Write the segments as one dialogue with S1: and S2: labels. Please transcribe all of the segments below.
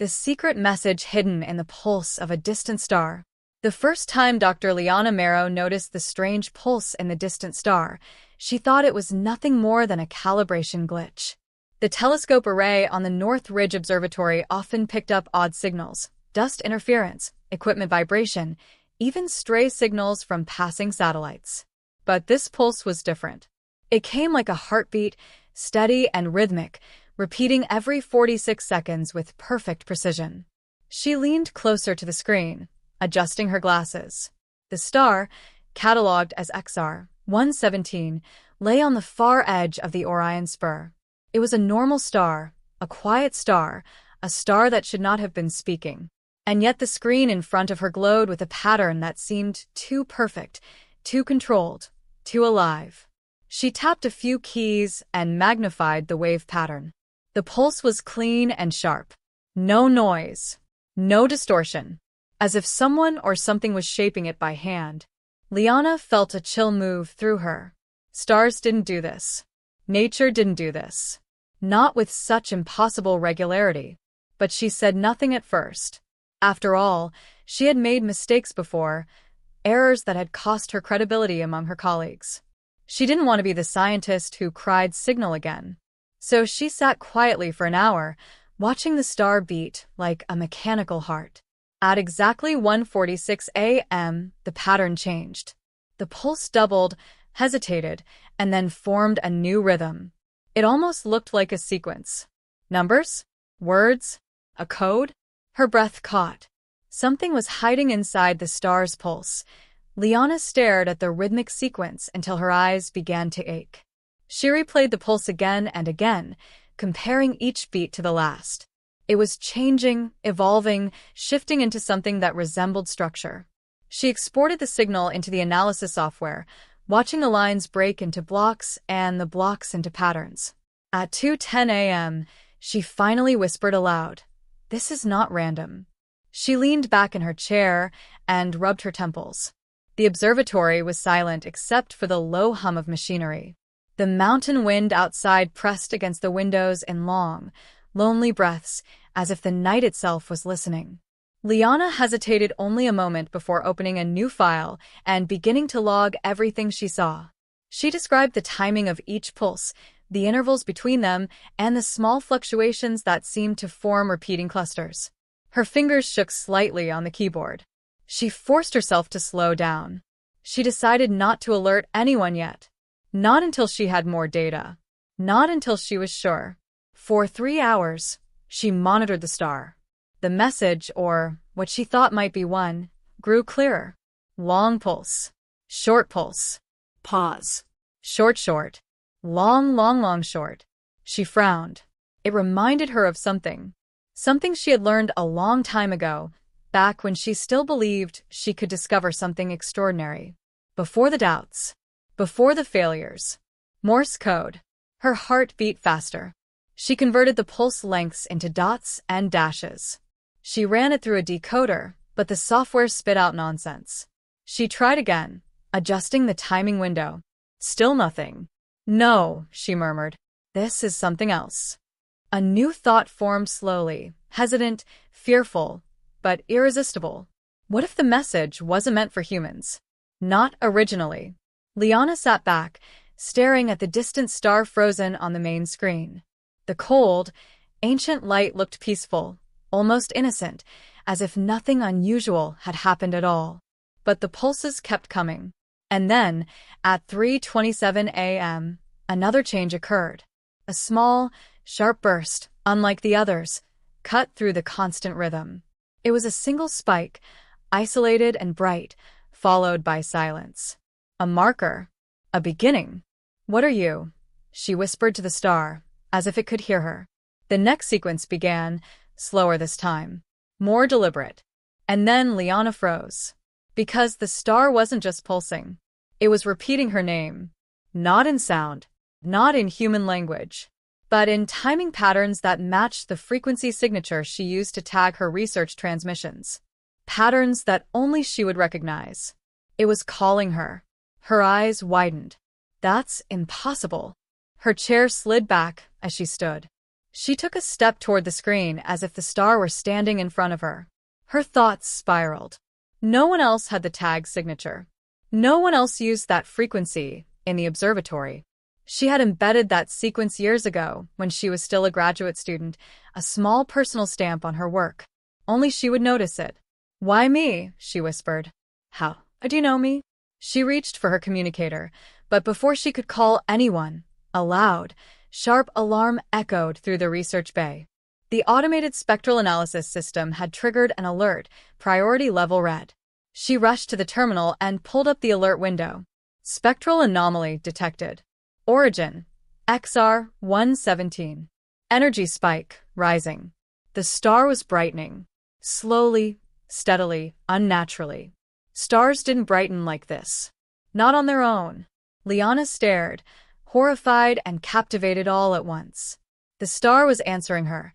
S1: the secret message hidden in the pulse of a distant star. The first time Dr. Liana noticed the strange pulse in the distant star, she thought it was nothing more than a calibration glitch. The telescope array on the North Ridge Observatory often picked up odd signals, dust interference, equipment vibration, even stray signals from passing satellites. But this pulse was different. It came like a heartbeat, steady and rhythmic, repeating every 46 seconds with perfect precision. She leaned closer to the screen, adjusting her glasses. The star, catalogued as XR 117, lay on the far edge of the Orion Spur. It was a normal star, a quiet star, a star that should not have been speaking. And yet the screen in front of her glowed with a pattern that seemed too perfect, too controlled, too alive. She tapped a few keys and magnified the wave pattern. The pulse was clean and sharp. No noise. No distortion. As if someone or something was shaping it by hand. Liana felt a chill move through her. Stars didn't do this. Nature didn't do this. Not with such impossible regularity. But she said nothing at first. After all, she had made mistakes before, errors that had cost her credibility among her colleagues. She didn't want to be the scientist who cried signal again. So she sat quietly for an hour, watching the star beat like a mechanical heart. At exactly 1:46 a.m., the pattern changed. The pulse doubled, hesitated, and then formed a new rhythm. It almost looked like a sequence. Numbers? Words? A code? Her breath caught. Something was hiding inside the star's pulse. Liana stared at the rhythmic sequence until her eyes began to ache. She replayed the pulse again and again, comparing each beat to the last. It was changing, evolving, shifting into something that resembled structure. She exported the signal into the analysis software, watching the lines break into blocks and the blocks into patterns. At 2:10 a.m., she finally whispered aloud, "This is not random." She leaned back in her chair and rubbed her temples. The observatory was silent except for the low hum of machinery. The mountain wind outside pressed against the windows in long, lonely breaths, as if the night itself was listening. Liana hesitated only a moment before opening a new file and beginning to log everything she saw. She described the timing of each pulse, the intervals between them, and the small fluctuations that seemed to form repeating clusters. Her fingers shook slightly on the keyboard. She forced herself to slow down. She decided not to alert anyone yet. Not until she had more data. Not until she was sure. For 3 hours, she monitored the star. The message, or what she thought might be one, grew clearer. Long pulse. Short pulse. Pause. Short, short. Long, long, long, short. She frowned. It reminded her of something. Something she had learned a long time ago, back when she still believed she could discover something extraordinary. Before the doubts. Before the failures. Morse code. Her heart beat faster. She converted the pulse lengths into dots and dashes. She ran it through a decoder, but the software spit out nonsense. She tried again, adjusting the timing window. Still nothing. "No," she murmured. "This is something else." A new thought formed slowly, hesitant, fearful, but irresistible. What if the message wasn't meant for humans? Not originally. Liana sat back, staring at the distant star frozen on the main screen. The cold, ancient light looked peaceful, almost innocent, as if nothing unusual had happened at all. But the pulses kept coming. And then, at 3:27 a.m., another change occurred. A small, sharp burst, unlike the others, cut through the constant rhythm. It was a single spike, isolated and bright, followed by silence. A marker. A beginning. "What are you?" she whispered to the star, as if it could hear her. The next sequence began, slower this time, more deliberate. And then Liana froze. Because the star wasn't just pulsing. It was repeating her name. Not in sound, not in human language, but in timing patterns that matched the frequency signature she used to tag her research transmissions. Patterns that only she would recognize. It was calling her. Her eyes widened. "That's impossible." Her chair slid back as she stood. She took a step toward the screen as if the star were standing in front of her. Her thoughts spiraled. No one else had the tag signature. No one else used that frequency in the observatory. She had embedded that sequence years ago when she was still a graduate student, a small personal stamp on her work. Only she would notice it. "Why me?" she whispered. "How do you know me?" She reached for her communicator, but before she could call anyone, a loud, sharp alarm echoed through the research bay. The automated spectral analysis system had triggered an alert, priority level red. She rushed to the terminal and pulled up the alert window. Spectral anomaly detected. Origin: XR-117. Energy spike rising. The star was brightening. Slowly, steadily, unnaturally. Stars didn't brighten like this. Not on their own. Liana stared, horrified and captivated all at once. The star was answering her.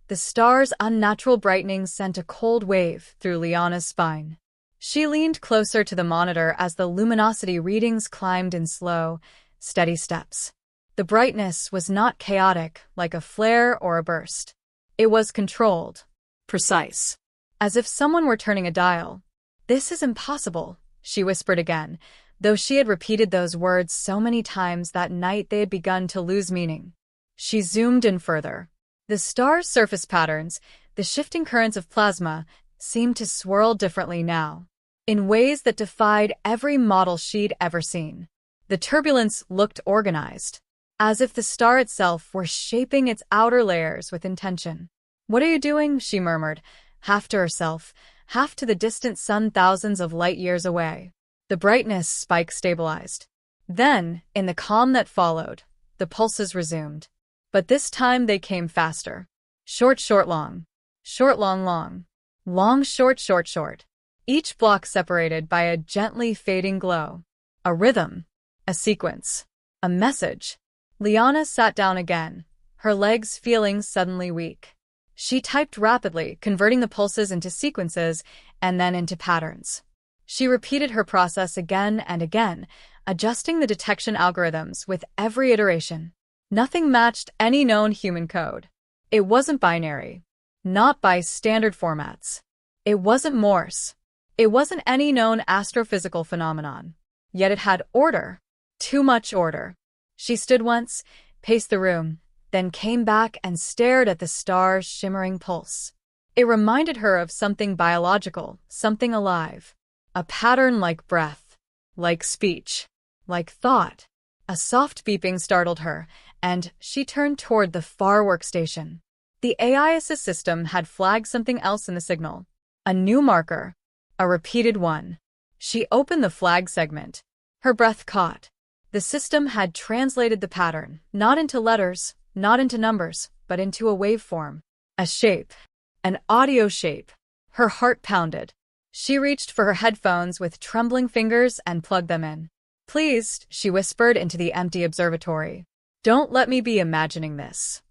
S1: The star's unnatural brightening sent a cold wave through Liana's spine. She leaned closer to the monitor as the luminosity readings climbed in slow, steady steps. The brightness was not chaotic like a flare or a burst. It was controlled, precise, as if someone were turning a dial. "This is impossible," she whispered again, though she had repeated those words so many times that night they had begun to lose meaning. She zoomed in further. The star's surface patterns, the shifting currents of plasma, seemed to swirl differently now, in ways that defied every model she'd ever seen. The turbulence looked organized, as if the star itself were shaping its outer layers with intention. "What are you doing?" she murmured, half to herself, half to the distant sun thousands of light years away. The brightness spike stabilized. Then, in the calm that followed, the pulses resumed. But this time they came faster. Short, short, long. Short, long, long. Long, short, short, short. Each block separated by a gently fading glow. A rhythm. A sequence. A message. Liana sat down again, her legs feeling suddenly weak. She typed rapidly, converting the pulses into sequences and then into patterns. She repeated her process again and again, adjusting the detection algorithms with every iteration. Nothing matched any known human code. It wasn't binary. Not by standard formats. It wasn't Morse. It wasn't any known astrophysical phenomenon. Yet it had order. Too much order. She stood once, paced the room, then came back and stared at the star's shimmering pulse. It reminded her of something biological, something alive. A pattern like breath, like speech, like thought. A soft beeping startled her, and she turned toward the far workstation. The AI assist system had flagged something else in the signal. A new marker. A repeated one. She opened the flag segment. Her breath caught. The system had translated the pattern, not into letters, not into numbers, but into a waveform. A shape. An audio shape. Her heart pounded. She reached for her headphones with trembling fingers and plugged them in. "Please," she whispered into the empty observatory. "Don't let me be imagining this."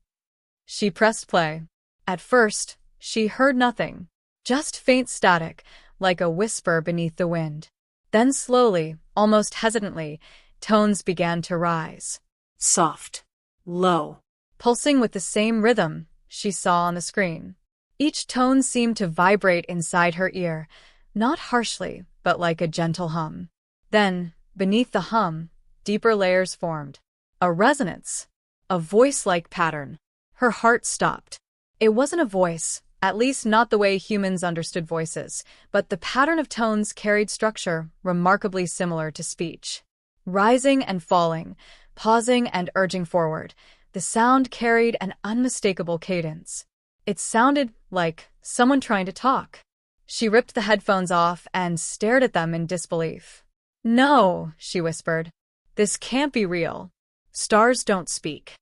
S1: She pressed play. At first, she heard nothing. Just faint static, like a whisper beneath the wind. Then slowly, almost hesitantly, tones began to rise. Soft. Low. Pulsing with the same rhythm she saw on the screen. Each tone seemed to vibrate inside her ear, not harshly, but like a gentle hum. Then, beneath the hum, deeper layers formed. A resonance. A voice-like pattern. Her heart stopped. It wasn't a voice, at least not the way humans understood voices, but the pattern of tones carried structure remarkably similar to speech. Rising and falling, pausing and urging forward, the sound carried an unmistakable cadence. It sounded like someone trying to talk. She ripped the headphones off and stared at them in disbelief. "No," she whispered. "This can't be real. Stars don't speak."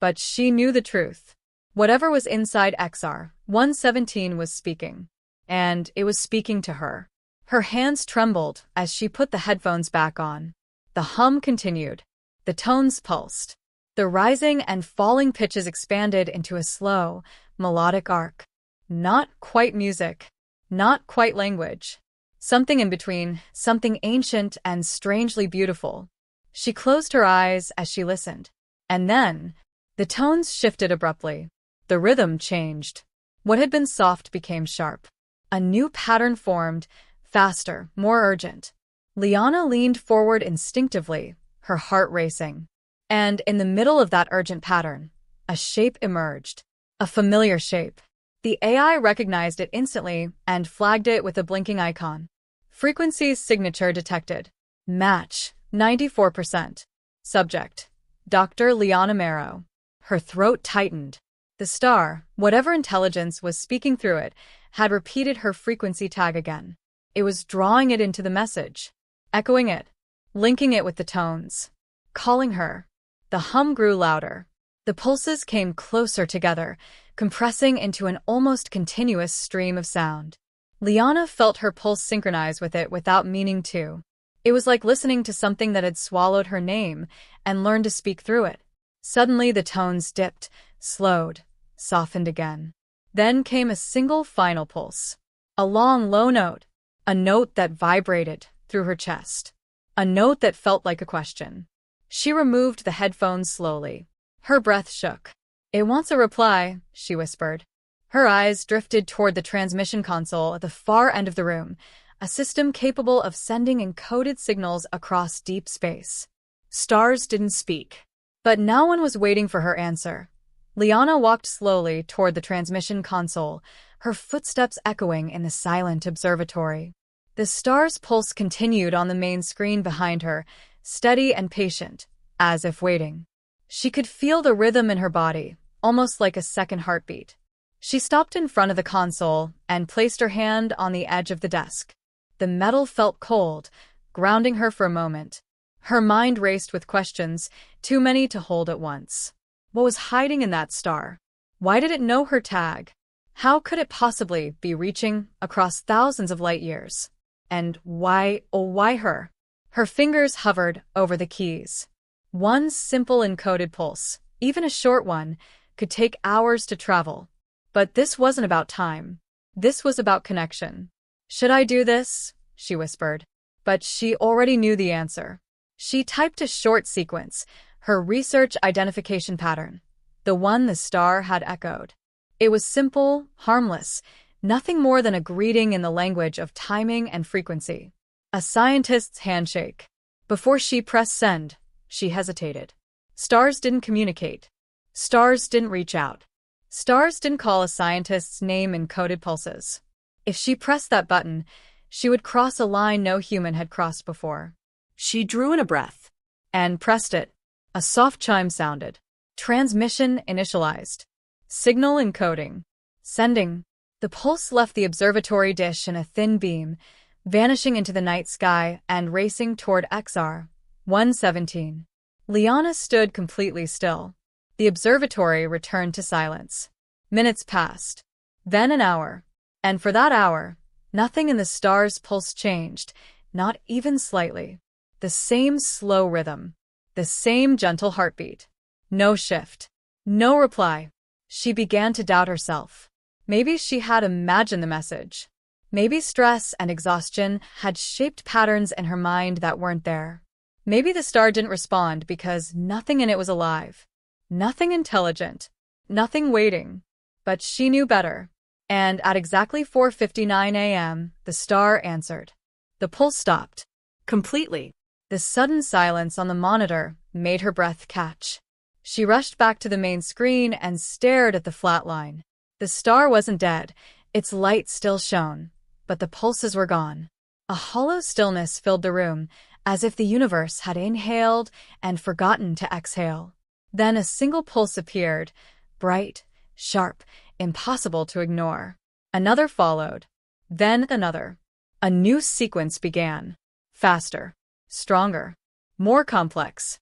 S1: But she knew the truth. Whatever was inside XR-117 was speaking. And it was speaking to her. Her hands trembled as she put the headphones back on. The hum continued. The tones pulsed. The rising and falling pitches expanded into a slow, melodic arc. Not quite music. Not quite language. Something in between, something ancient and strangely beautiful. She closed her eyes as she listened. And then, the tones shifted abruptly. The rhythm changed. What had been soft became sharp. A new pattern formed, faster, more urgent. Liana leaned forward instinctively, her heart racing. And in the middle of that urgent pattern, a shape emerged. A familiar shape. The AI recognized it instantly and flagged it with a blinking icon. Frequency signature detected. Match, 94%. Subject, Dr. Liana Marrow. Her throat tightened. The star, whatever intelligence was speaking through it, had repeated her frequency tag again. It was drawing it into the message, echoing it, linking it with the tones, calling her. The hum grew louder. The pulses came closer together, compressing into an almost continuous stream of sound. Liana felt her pulse synchronize with it without meaning to. It was like listening to something that had swallowed her name and learned to speak through it. Suddenly the tones dipped, slowed, softened again. Then came a single final pulse. A long, low note. A note that vibrated through her chest. A note that felt like a question. She removed the headphones slowly. Her breath shook. "It wants a reply," she whispered. Her eyes drifted toward the transmission console at the far end of the room, a system capable of sending encoded signals across deep space. Stars didn't speak. But no one was waiting for her answer. Liana walked slowly toward the transmission console, her footsteps echoing in the silent observatory. The star's pulse continued on the main screen behind her, steady and patient, as if waiting. She could feel the rhythm in her body, almost like a second heartbeat. She stopped in front of the console and placed her hand on the edge of the desk. The metal felt cold, grounding her for a moment. Her mind raced with questions, too many to hold at once. What was hiding in that star? Why did it know her tag? How could it possibly be reaching across thousands of light years? And why, oh why her? Her fingers hovered over the keys. One simple encoded pulse, even a short one, could take hours to travel. But this wasn't about time. This was about connection. "Should I do this?" she whispered. But she already knew the answer. She typed a short sequence, her research identification pattern, the one the star had echoed. It was simple, harmless, nothing more than a greeting in the language of timing and frequency. A scientist's handshake. Before she pressed send, she hesitated. Stars didn't communicate. Stars didn't reach out. Stars didn't call a scientist's name in coded pulses. If she pressed that button, she would cross a line no human had crossed before. She drew in a breath and pressed it. A soft chime sounded. Transmission initialized. Signal encoding. Sending. The pulse left the observatory dish in a thin beam, vanishing into the night sky and racing toward XR 117. Liana stood completely still. The observatory returned to silence. Minutes passed. Then an hour. And for that hour, nothing in the star's pulse changed, not even slightly. The same slow rhythm. The same gentle heartbeat. No shift. No reply. She began to doubt herself. Maybe she had imagined the message. Maybe stress and exhaustion had shaped patterns in her mind that weren't there. Maybe the star didn't respond because nothing in it was alive. Nothing intelligent. Nothing waiting. But she knew better. And at exactly 4:59 a.m., the star answered. The pulse stopped. Completely. The sudden silence on the monitor made her breath catch. She rushed back to the main screen and stared at the flat line. The star wasn't dead. Its light still shone. But the pulses were gone. A hollow stillness filled the room, as if the universe had inhaled and forgotten to exhale. Then a single pulse appeared, bright, sharp, impossible to ignore. Another followed. Then another. A new sequence began. Faster. Stronger. More complex.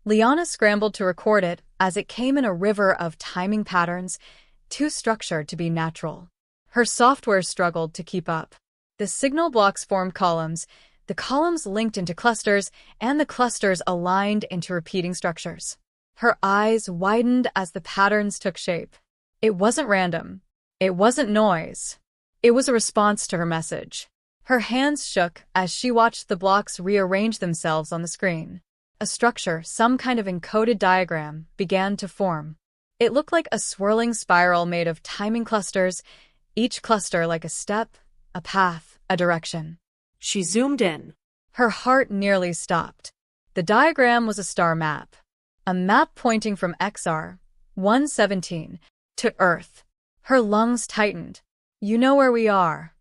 S1: Liana scrambled to record it as it came in a river of timing patterns, too structured to be natural. Her software struggled to keep up. The signal blocks formed columns, the columns linked into clusters, and the clusters aligned into repeating structures. Her eyes widened as the patterns took shape. It wasn't random. It wasn't noise. It was a response to her message. Her hands shook as she watched the blocks rearrange themselves on the screen. A structure, some kind of encoded diagram, began to form. It looked like a swirling spiral made of timing clusters, each cluster like a step, a path, a direction.
S2: She zoomed in.
S1: Her heart nearly stopped. The diagram was a star map. A map pointing from XR 117 to Earth. Her lungs tightened. You know where we are.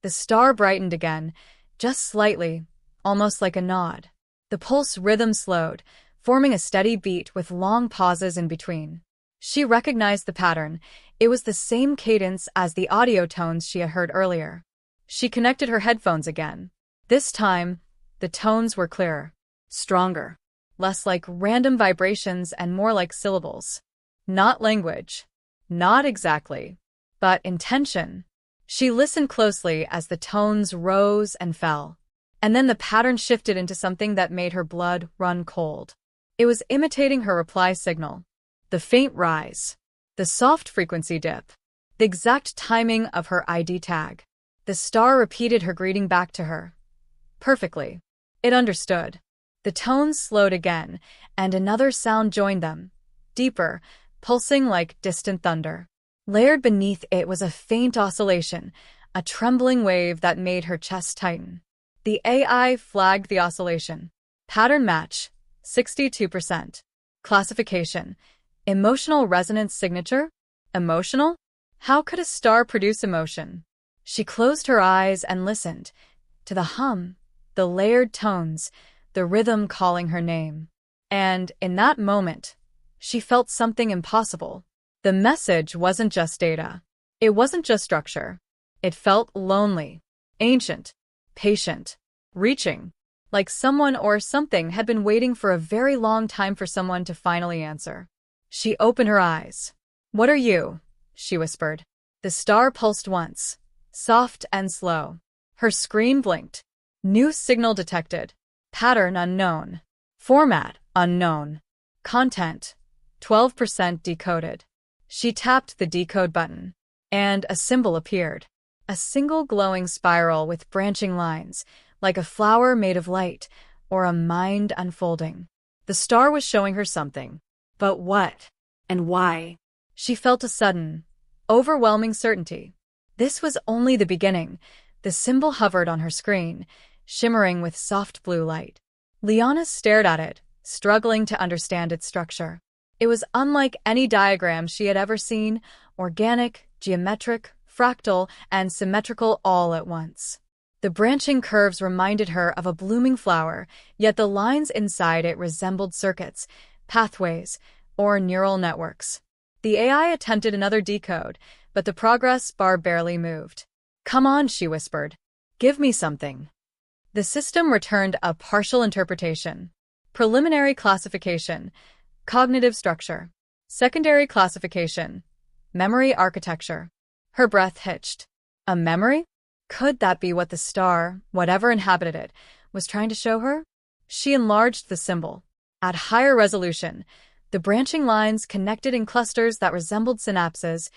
S1: The star brightened again, just slightly, almost like a nod. The pulse rhythm slowed, forming a steady beat with long pauses in between. She recognized the pattern. It was the same cadence as the audio tones she had heard earlier. She connected her headphones again. This time, the tones were clearer, stronger, less like random vibrations and more like syllables. Not language. Not exactly. But intention. She listened closely as the tones rose and fell. And then the pattern shifted into something that made her blood run cold. It was imitating her reply signal. The faint rise. The soft frequency dip. The exact timing of her ID tag. The star repeated her greeting back to her. Perfectly. It understood. The tones slowed again, and another sound joined them. Deeper, pulsing like distant thunder. Layered beneath it was a faint oscillation, a trembling wave that made her chest tighten. The AI flagged the oscillation. Pattern match, 62%. Classification, emotional resonance signature? Emotional? How could a star produce emotion? She closed her eyes and listened to the hum, the layered tones, the rhythm calling her name. And in that moment, she felt something impossible. The message wasn't just data. It wasn't just structure. It felt lonely, ancient, patient, reaching, like someone or something had been waiting for a very long time for someone to finally answer. She opened her eyes. "What are you?" she whispered. The star pulsed once, soft and slow. Her screen blinked. New signal detected. Pattern unknown. Format unknown. Content 12% decoded. She tapped the decode button, and a symbol appeared. A single glowing spiral with branching lines, like a flower made of light or a mind unfolding. The star was showing her something. But what?
S2: And why?
S1: She felt a sudden, overwhelming certainty. This was only the beginning. The symbol hovered on her screen, shimmering with soft blue light. Liana stared at it, struggling to understand its structure. It was unlike any diagram she had ever seen, organic, geometric, fractal, and symmetrical all at once. The branching curves reminded her of a blooming flower, yet the lines inside it resembled circuits, pathways, or neural networks. The AI attempted another decode, but the progress bar barely moved. "Come on," she whispered. "Give me something." The system returned a partial interpretation. Preliminary classification, cognitive structure. Secondary classification, memory architecture. Her breath hitched. A memory? Could that be what the star, whatever inhabited it, was trying to show her? She enlarged the symbol. At higher resolution, the branching lines connected in clusters that resembled synapses,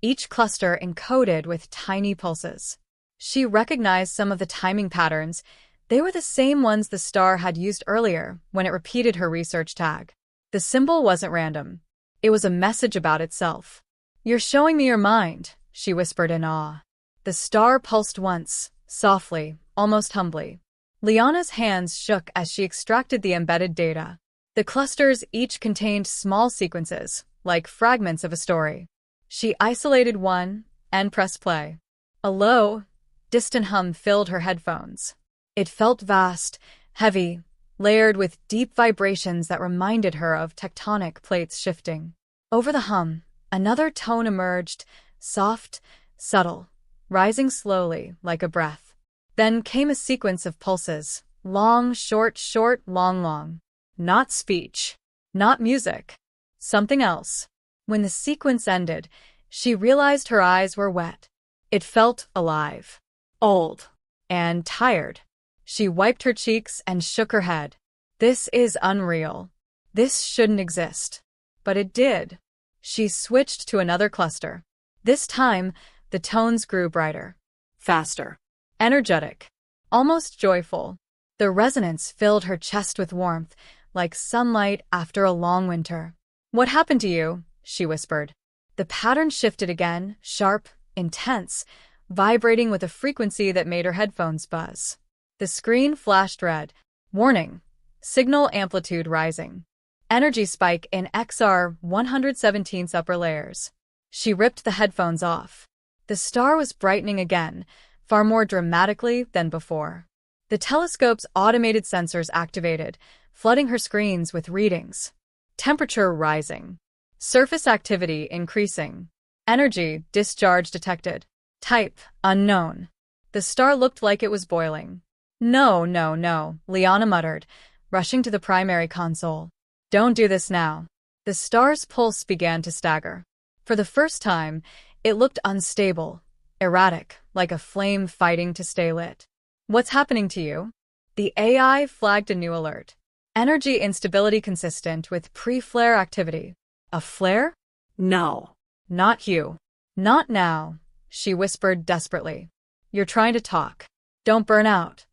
S1: each cluster encoded with tiny pulses. She recognized some of the timing patterns. They were the same ones the star had used earlier when it repeated her research tag. The symbol wasn't random. It was a message about itself. "You're showing me your mind," she whispered in awe. The star pulsed once, softly, almost humbly. Liana's hands shook as she extracted the embedded data. The clusters each contained small sequences, like fragments of a story. She isolated one and pressed play. A low, distant hum filled her headphones. It felt vast, heavy, layered with deep vibrations that reminded her of tectonic plates shifting. Over the hum, another tone emerged, soft, subtle, rising slowly like a breath. Then came a sequence of pulses, long, short, short, long, long. Not speech, not music, something else. When the sequence ended, she realized her eyes were wet. It felt alive, old, and tired. She wiped her cheeks and shook her head. This is unreal. This shouldn't exist. But it did. She switched to another cluster. This time, the tones grew brighter, faster, energetic, almost joyful. The resonance filled her chest with warmth, like sunlight after a long winter. "What happened to you?" she whispered. The pattern shifted again, sharp, intense, vibrating with a frequency that made her headphones buzz. The screen flashed red. Warning. Signal amplitude rising. Energy spike in XR 117's upper layers. She ripped the headphones off. The star was brightening again, far more dramatically than before. The telescope's automated sensors activated, flooding her screens with readings. Temperature rising. Surface activity increasing. Energy discharge detected. Type unknown. The star looked like it was boiling. No, no, no, Liana muttered, rushing to the primary console. Don't do this now. The star's pulse began to stagger. For the first time, it looked unstable, erratic, like a flame fighting to stay lit. What's happening to you? The AI flagged a new alert. Energy instability consistent with pre-flare activity. A flare?
S2: No.
S1: Not you. Not now, she whispered desperately. You're trying to talk. Don't burn out.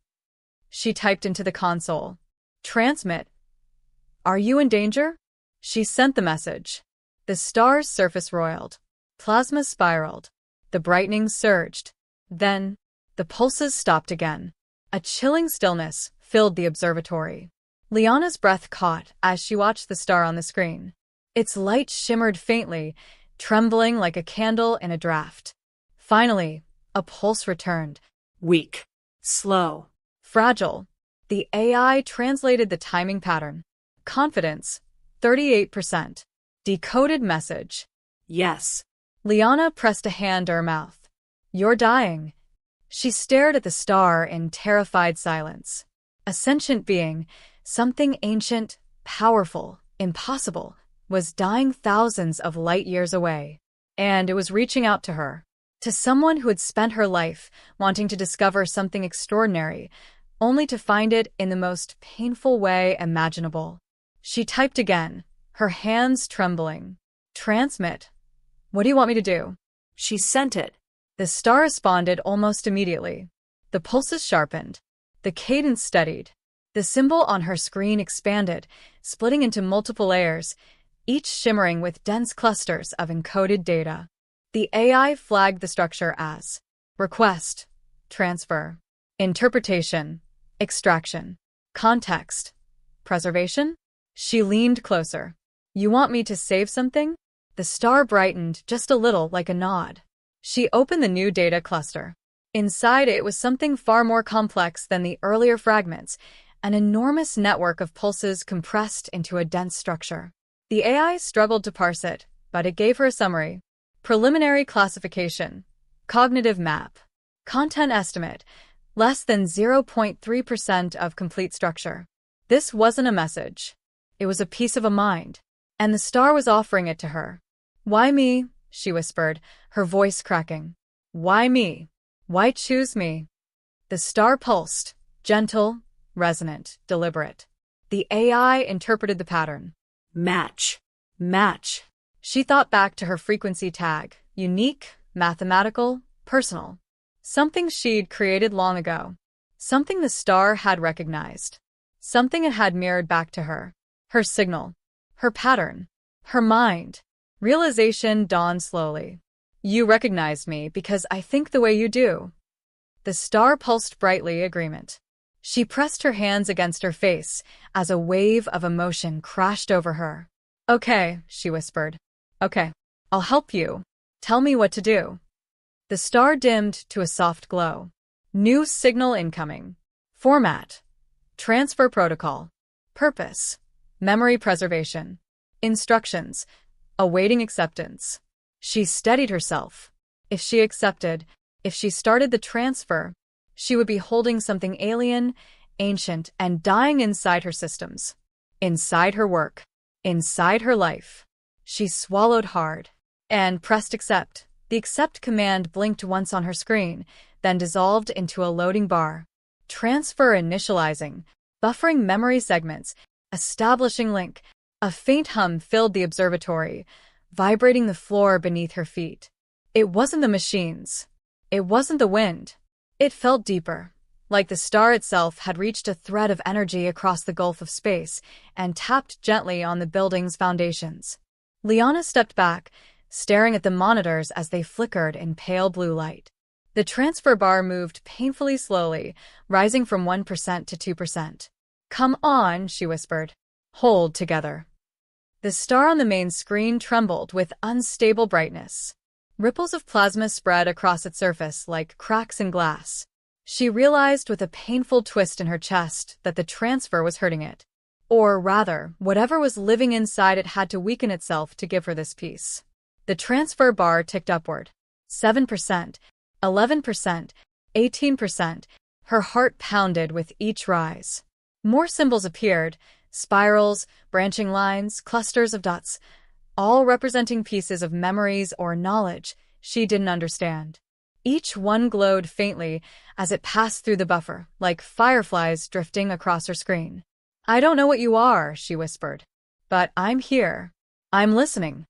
S1: She typed into the console. Transmit. Are you in danger? She sent the message. The star's surface roiled. Plasma spiraled. The brightening surged. Then, the pulses stopped again. A chilling stillness filled the observatory. Liana's breath caught as she watched the star on the screen. Its light shimmered faintly, trembling like a candle in a draft. Finally, a pulse returned.
S2: Weak. Slow.
S1: Fragile. The AI translated the timing pattern. Confidence, 38%. Decoded message.
S2: Yes.
S1: Liana pressed a hand to her mouth. You're dying. She stared at the star in terrified silence. A sentient being, something ancient, powerful, impossible, was dying thousands of light years away. And it was reaching out to her. To someone who had spent her life wanting to discover something extraordinary, only to find it in the most painful way imaginable. She typed again, her hands trembling. Transmit. What do you want me to do?
S2: She sent it.
S1: The star responded almost immediately. The pulses sharpened. The cadence steadied. The symbol on her screen expanded, splitting into multiple layers, each shimmering with dense clusters of encoded data. The AI flagged the structure as request, transfer, interpretation, extraction, context, preservation. She leaned closer. You want me to save something? The star brightened just a little like a nod. She opened the new data cluster. Inside it was something far more complex than the earlier fragments, an enormous network of pulses compressed into a dense structure. The AI struggled to parse it, but it gave her a summary. Preliminary classification. Cognitive map. Content estimate. Less than 0.3% of complete structure. This wasn't a message. It was a piece of a mind. And the star was offering it to her. Why me? She whispered, her voice cracking. Why me? Why choose me? The star pulsed, gentle, resonant, deliberate. The AI interpreted the pattern.
S2: Match.
S1: Match. She thought back to her frequency tag, unique, mathematical, personal. Something she'd created long ago. Something the star had recognized. Something it had mirrored back to her. Her signal. Her pattern. Her mind. Realization dawned slowly. You recognized me because I think the way you do. The star pulsed brightly, agreement. She pressed her hands against her face as a wave of emotion crashed over her. Okay, she whispered. Okay, I'll help you. Tell me what to do. The star dimmed to a soft glow. New signal incoming. Format. Transfer protocol. Purpose. Memory preservation. Instructions. Awaiting acceptance. She steadied herself. If she accepted, if she started the transfer, she would be holding something alien, ancient, and dying inside her systems. Inside her work. Inside her life. She swallowed hard and pressed accept. The accept command blinked once on her screen, then dissolved into a loading bar. Transfer initializing, buffering memory segments, establishing link. A faint hum filled the observatory, vibrating the floor beneath her feet. It wasn't the machines. It wasn't the wind. It felt deeper, like the star itself had reached a thread of energy across the gulf of space and tapped gently on the building's foundations. Liana stepped back, staring at the monitors as they flickered in pale blue light. The transfer bar moved painfully slowly, rising from 1% to 2%. "Come on," she whispered. "Hold together." The star on the main screen trembled with unstable brightness. Ripples of plasma spread across its surface like cracks in glass. She realized with a painful twist in her chest that the transfer was hurting it. Or rather, whatever was living inside it had to weaken itself to give her this peace. The transfer bar ticked upward. 7%, 11%, 18%. Her heart pounded with each rise. More symbols appeared, spirals, branching lines, clusters of dots, all representing pieces of memories or knowledge she didn't understand. Each one glowed faintly as it passed through the buffer, like fireflies drifting across her screen. "I don't know what you are," she whispered, "but I'm here. I'm listening."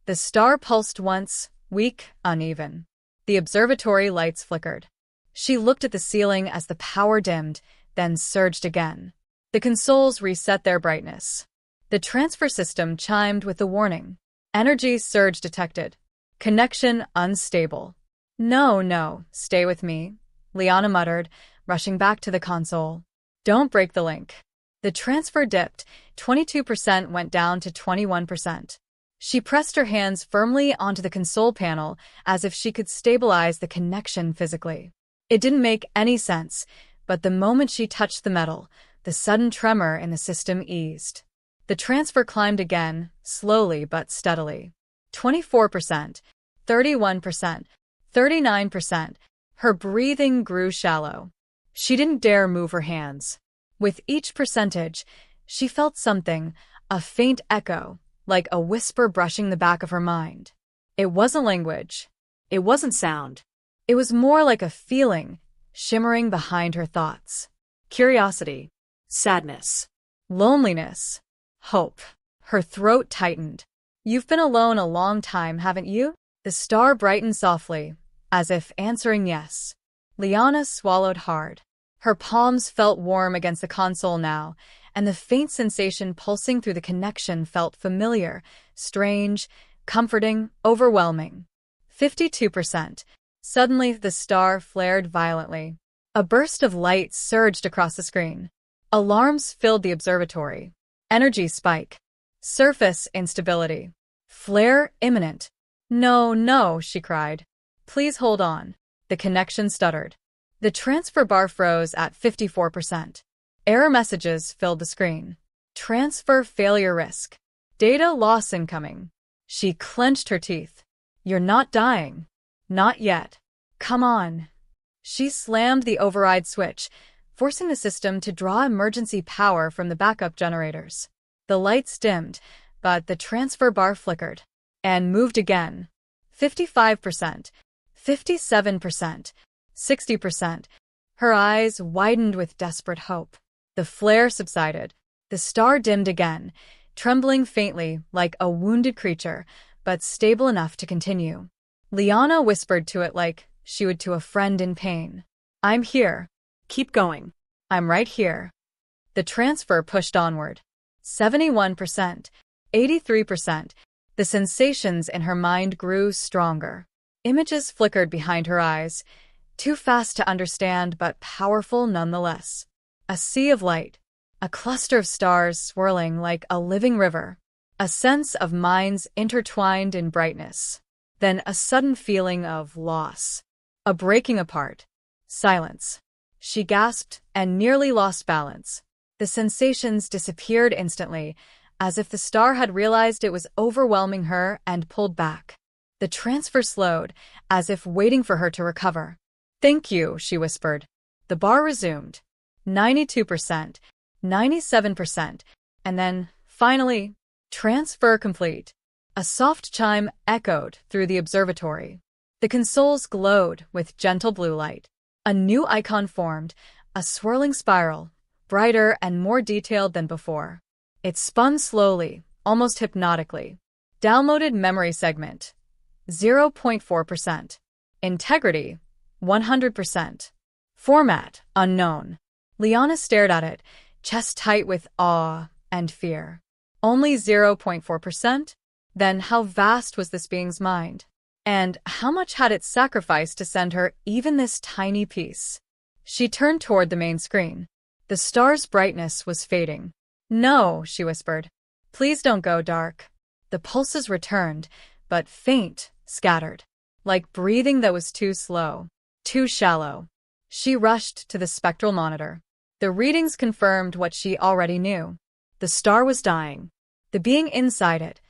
S1: The star pulsed once, weak, uneven. The observatory lights flickered. She looked at the ceiling as the power dimmed, then surged again. The consoles reset their brightness. The transfer system chimed with the warning. Energy surge detected. Connection unstable. No, stay with me," Liana muttered, rushing back to the console. "Don't break the link." The transfer dipped, 22% went down to 21%. She pressed her hands firmly onto the console panel as if she could stabilize the connection physically. It didn't make any sense, but the moment she touched the metal, the sudden tremor in the system eased. The transfer climbed again, slowly but steadily. 24%, 31%, 39%. Her breathing grew shallow. She didn't dare move her hands. With each percentage, she felt something, a faint echo, like a whisper brushing the back of her mind. It wasn't language.
S2: It wasn't sound.
S1: It was more like a feeling, shimmering behind her thoughts. Curiosity.
S2: Sadness.
S1: Loneliness. Hope. Her throat tightened. "You've been alone a long time, haven't you?" The star brightened softly, as if answering yes. Liana swallowed hard. Her palms felt warm against the console now, and the faint sensation pulsing through the connection felt familiar, strange, comforting, overwhelming. 52%. Suddenly, the star flared violently. A burst of light surged across the screen. Alarms filled the observatory. Energy spike. Surface instability. Flare imminent. No, she cried. "Please hold on." The connection stuttered. The transfer bar froze at 54%. Error messages filled the screen. Transfer failure risk. Data loss incoming. She clenched her teeth. "You're not dying. Not yet. Come on." She slammed the override switch, forcing the system to draw emergency power from the backup generators. The lights dimmed, but the transfer bar flickered. And moved again. 55%. 57%. 60%. Her eyes widened with desperate hope. The flare subsided. The star dimmed again, trembling faintly like a wounded creature, but stable enough to continue. Liana whispered to it like she would to a friend in pain. "I'm here.
S2: Keep going."
S1: I'm right here." The transfer pushed onward. 71%. 83%. The sensations in her mind grew stronger. Images flickered behind her eyes, too fast to understand but powerful nonetheless. A sea of light, a cluster of stars swirling like a living river, a sense of minds intertwined in brightness. Then a sudden feeling of loss, a breaking apart, silence. She gasped and nearly lost balance. The sensations disappeared instantly, as if the star had realized it was overwhelming her and pulled back. The transfer slowed, as if waiting for her to recover. "Thank you," she whispered. The bar resumed. 92%, 97%, and then, finally, transfer complete. A soft chime echoed through the observatory. The consoles glowed with gentle blue light. A new icon formed, a swirling spiral, brighter and more detailed than before. It spun slowly, almost hypnotically. Downloaded memory segment, 0.4%. Integrity, 100%. Format, unknown. Liana stared at it, chest tight with awe and fear. Only 0.4%? Then how vast was this being's mind? And how much had it sacrificed to send her even this tiny piece? She turned toward the main screen. The star's brightness was fading. "No," she whispered. "Please don't go dark." The pulses returned, but faint, scattered, like breathing that was too slow, too shallow. She rushed to the spectral monitor. The readings confirmed what she already knew. The star was dying. The being inside it,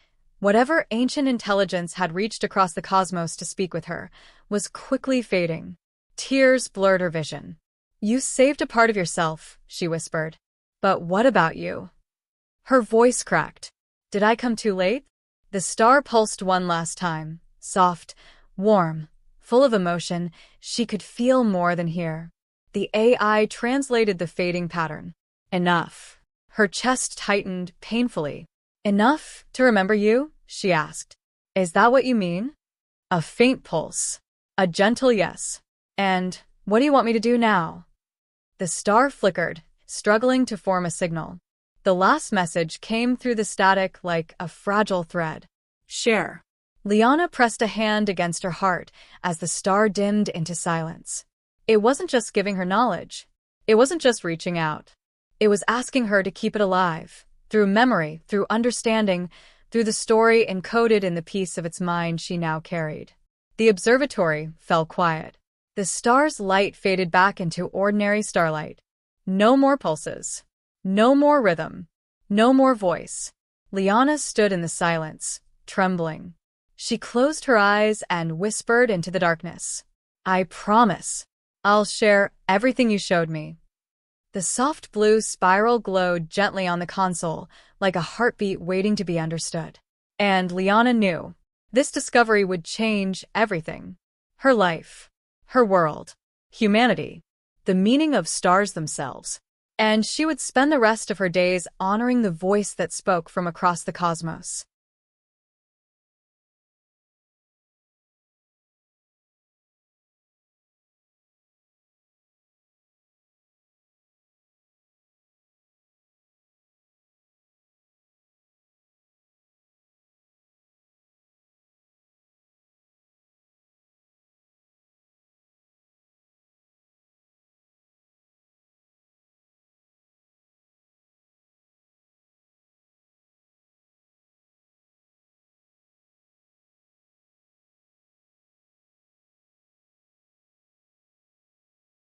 S1: whatever ancient intelligence had reached across the cosmos to speak with her, was quickly fading. Tears blurred her vision. "You saved a part of yourself," she whispered. "But what about you?" Her voice cracked. "Did I come too late?" The star pulsed one last time, soft, warm, full of emotion. She could feel more than hear. The AI translated the fading pattern. "Enough." Her chest tightened painfully. "Enough to remember you?" she asked. "Is that what you mean?" A faint pulse. A gentle yes. "And what do you want me to do now?" The star flickered, struggling to form a signal. The last message came through the static like a fragile thread.
S2: "Share."
S1: Liana pressed a hand against her heart as the star dimmed into silence. It wasn't just giving her knowledge. It wasn't just reaching out. It was asking her to keep it alive, through memory, through understanding, through the story encoded in the piece of its mind she now carried. The observatory fell quiet. The star's light faded back into ordinary starlight. No more pulses. No more rhythm. No more voice. Liana stood in the silence, trembling. She closed her eyes and whispered into the darkness. "I promise. I'll share everything you showed me." The soft blue spiral glowed gently on the console, like a heartbeat waiting to be understood. And Liana knew this discovery would change everything. Her life, her world, humanity, the meaning of stars themselves. And she would spend the rest of her days honoring the voice that spoke from across the cosmos.